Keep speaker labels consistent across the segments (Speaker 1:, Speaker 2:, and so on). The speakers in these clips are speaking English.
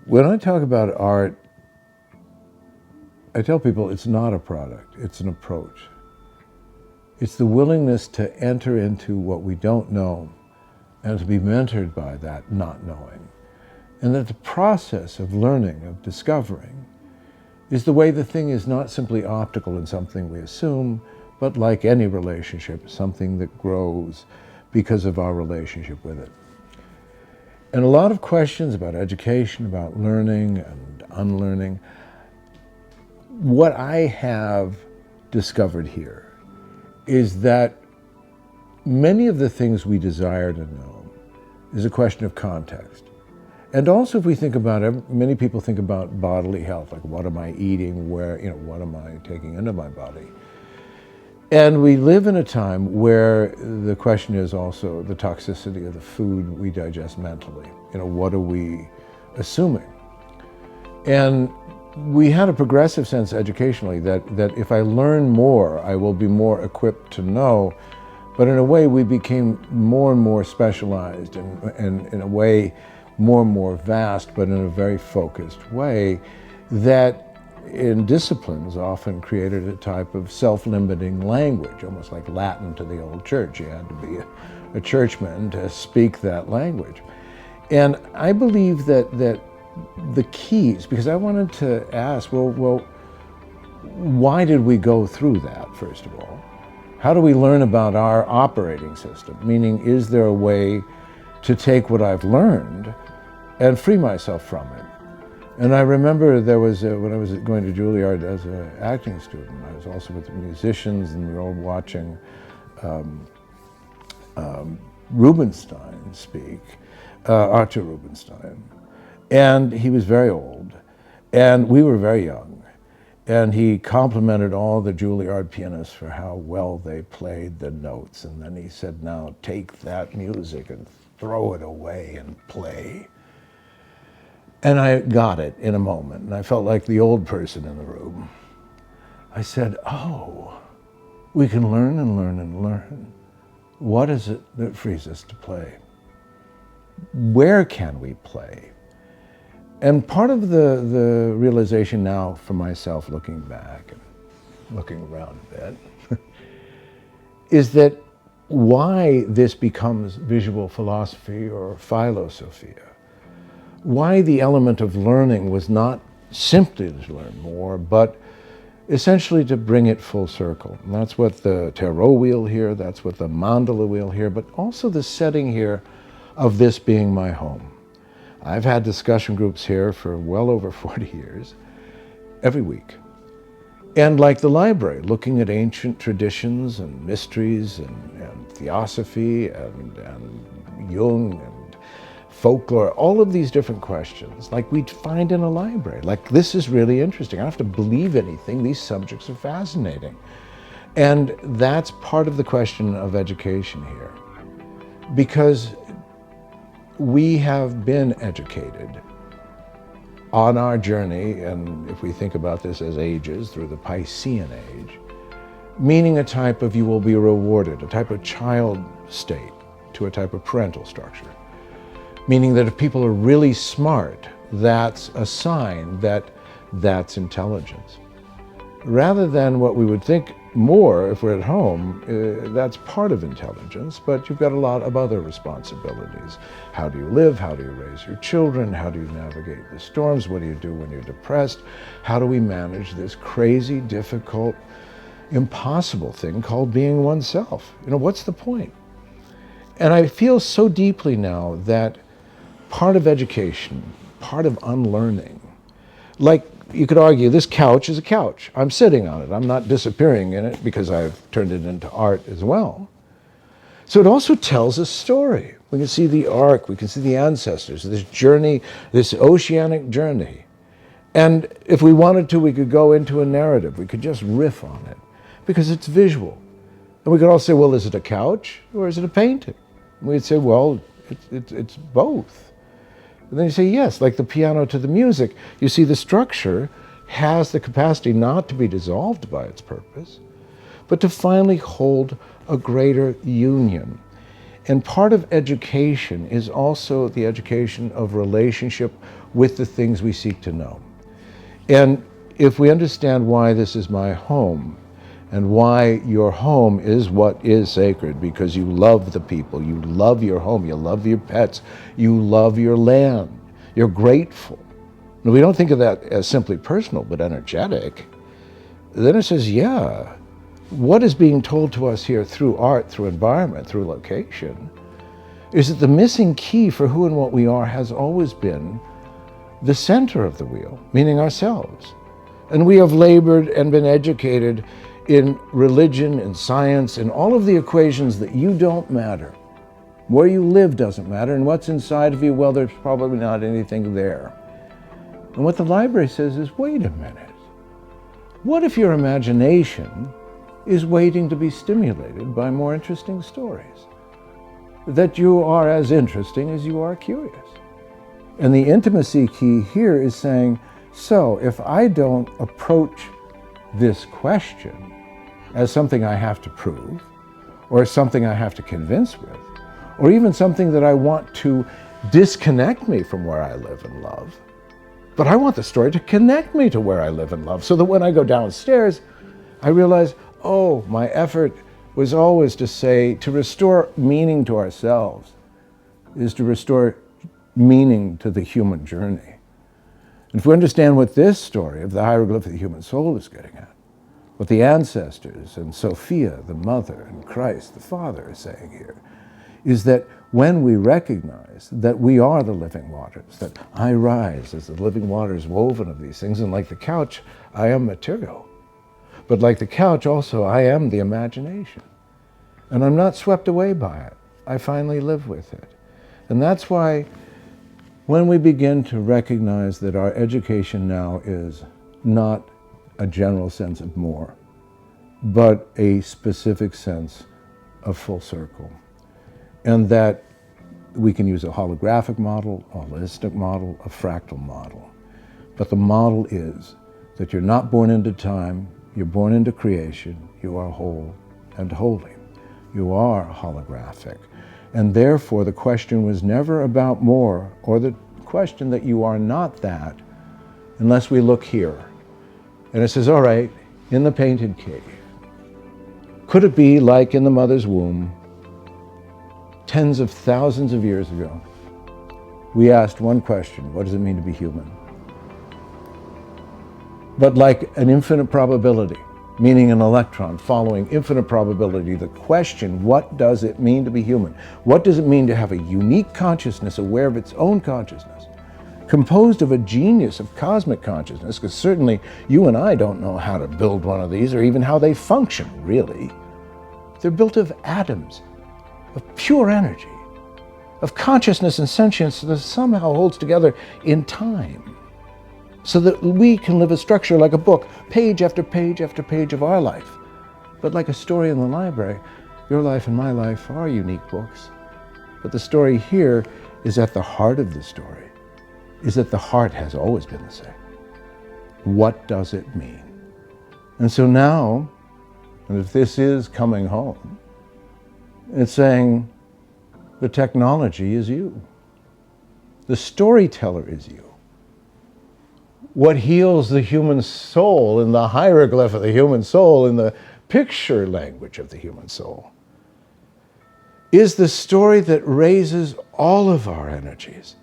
Speaker 1: When I talk about art, I tell people it's not a product, it's an approach. It's the willingness to enter into what we don't know and to be mentored by that not knowing. And that the process of learning, of discovering, is the way the thing is not simply optical and something we assume, but like any relationship, something that grows because of our relationship with it. And a lot of questions about education, about learning and unlearning. What I have discovered here is that many of the things we desire to know is a question of context. And also, if we think about it, many people think about bodily health, like what am I eating, what am I taking into my body? And we live in a time where the question is also the toxicity of the food we digest mentally. What are we assuming? And we had a progressive sense educationally that if I learn more, I will be more equipped to know. But in a way, we became more and more specialized and in a way more and more vast, but in a very focused way that in disciplines often created a type of self-limiting language, almost like Latin to the old church. You had to be a churchman to speak that language. And I believe that the keys, because I wanted to ask, well, why did we go through that, first of all? How do we learn about our operating system? Meaning, is there a way to take what I've learned and free myself from it? And I remember there was, when I was going to Juilliard as an acting student, I was also with the musicians, and we were all watching Rubinstein speak, Arthur Rubinstein. And he was very old, and we were very young. And he complimented all the Juilliard pianists for how well they played the notes. And then he said, now take that music and throw it away and play. And I got it in a moment, and I felt like the old person in the room. I said, oh, we can learn and learn and learn. What is it that frees us to play? Where can we play? And part of the realization now for myself, looking back and looking around a bit, is that why this becomes visual philosophy or philosophia, why the element of learning was not simply to learn more, but essentially to bring it full circle. And that's what the tarot wheel here, that's what the mandala wheel here, but also the setting here of this being my home. I've had discussion groups here for well over 40 years, every week. And like the library, looking at ancient traditions and mysteries and theosophy and Jung and folklore, all of these different questions, like we'd find in a library. Like, this is really interesting. I don't have to believe anything. These subjects are fascinating. And that's part of the question of education here. Because we have been educated on our journey, and if we think about this as ages, through the Piscean age, meaning a type of you will be rewarded, a type of child state to a type of parental structure. Meaning that if people are really smart, that's a sign that that's intelligence. Rather than what we would think more if we're at home, that's part of intelligence, but you've got a lot of other responsibilities. How do you live? How do you raise your children? How do you navigate the storms? What do you do when you're depressed? How do we manage this crazy, difficult, impossible thing called being oneself? What's the point? And I feel so deeply now that part of education, part of unlearning, like you could argue this couch is a couch. I'm sitting on it. I'm not disappearing in it because I've turned it into art as well. So it also tells a story. We can see the ark, we can see the ancestors, this journey, this oceanic journey. And if we wanted to, we could go into a narrative. We could just riff on it because it's visual. And we could all say, well, is it a couch or is it a painting? And we'd say, well, it's both. And then you say, yes, like the piano to the music. You see, the structure has the capacity not to be dissolved by its purpose, but to finally hold a greater union. And part of education is also the education of relationship with the things we seek to know. And if we understand why this is my home, and why your home is what is sacred, because you love the people, you love your home, you love your pets, you love your land, you're grateful. And we don't think of that as simply personal, but energetic. Then it says, yeah, what is being told to us here through art, through environment, through location, is that the missing key for who and what we are has always been the center of the wheel, meaning ourselves. And we have labored and been educated in religion and science and all of the equations that you don't matter. Where you live doesn't matter, and what's inside of you, well, there's probably not anything there. And what the library says is, wait a minute. What if your imagination is waiting to be stimulated by more interesting stories? That you are as interesting as you are curious. And the intimacy key here is saying, so if I don't approach this question as something I have to prove, or as something I have to convince with, or even something that I want to disconnect me from where I live and love, but I want the story to connect me to where I live and love, so that when I go downstairs, I realize, oh, my effort was always to say, to restore meaning to ourselves is to restore meaning to the human journey. And if we understand what this story of the hieroglyph of the human soul is getting at, what the ancestors and Sophia, the mother, and Christ, the Father, are saying here, is that when we recognize that we are the living waters, that I rise as the living waters woven of these things, and like the couch, I am material. But like the couch also, I am the imagination. And I'm not swept away by it. I finally live with it. And that's why when we begin to recognize that our education now is not a general sense of more, but a specific sense of full circle, and that we can use a holographic model, a holistic model, a fractal model. But the model is that you're not born into time, you're born into creation, you are whole and holy. You are holographic. And therefore the question was never about more, or the question that you are not that, unless we look here. And it says, all right, in the painted cave, could it be like in the mother's womb, tens of thousands of years ago, we asked one question: what does it mean to be human? But like an infinite probability, meaning an electron following infinite probability, the question, what does it mean to be human? What does it mean to have a unique consciousness aware of its own consciousness, composed of a genius of cosmic consciousness? Because certainly you and I don't know how to build one of these, or even how they function, really. They're built of atoms, of pure energy, of consciousness and sentience that somehow holds together in time, so that we can live a structure like a book, page after page after page of our life. But like a story in the library, your life and my life are unique books. But the story here is at the heart of the story, is that the heart has always been the same. What does it mean? And so now, and if this is coming home, it's saying the technology is you. The storyteller is you. What heals the human soul in the hieroglyph of the human soul, in the picture language of the human soul, is the story that raises all of our energies.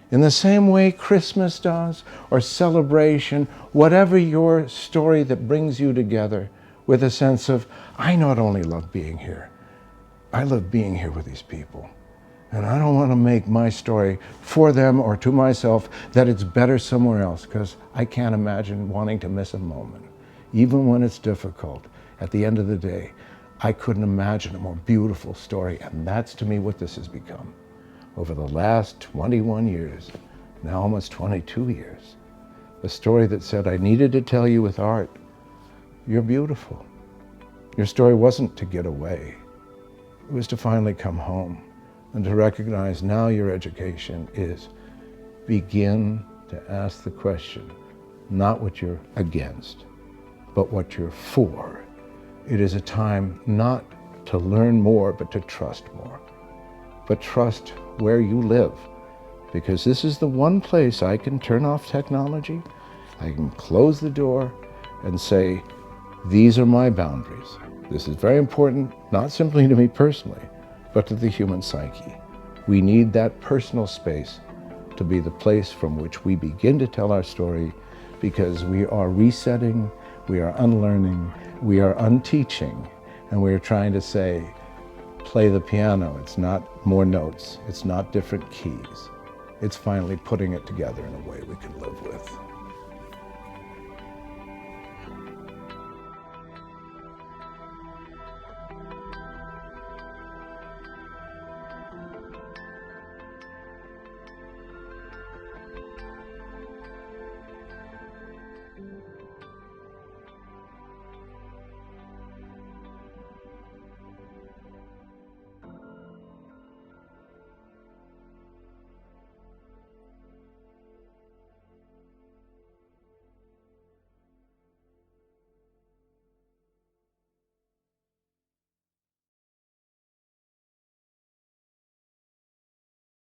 Speaker 1: In the same way Christmas does, or celebration, whatever your story that brings you together with a sense of, I not only love being here, I love being here with these people. And I don't want to make my story for them or to myself that it's better somewhere else, because I can't imagine wanting to miss a moment. Even when it's difficult, at the end of the day, I couldn't imagine a more beautiful story. And that's to me what this has become. Over the last 21 years, now almost 22 years, a story that said, I needed to tell you with art, you're beautiful. Your story wasn't to get away. It was to finally come home. And to recognize now your education is begin to ask the question, not what you're against, but what you're for. It is a time not to learn more, but to trust more. but trust where you live. Because this is the one place I can turn off technology. I can close the door and say, these are my boundaries. This is very important, not simply to me personally, but to the human psyche. We need that personal space to be the place from which we begin to tell our story, because we are resetting, we are unlearning, we are unteaching, and we are trying to say, play the piano. It's not more notes, it's not different keys. It's finally putting it together in a way we can live with.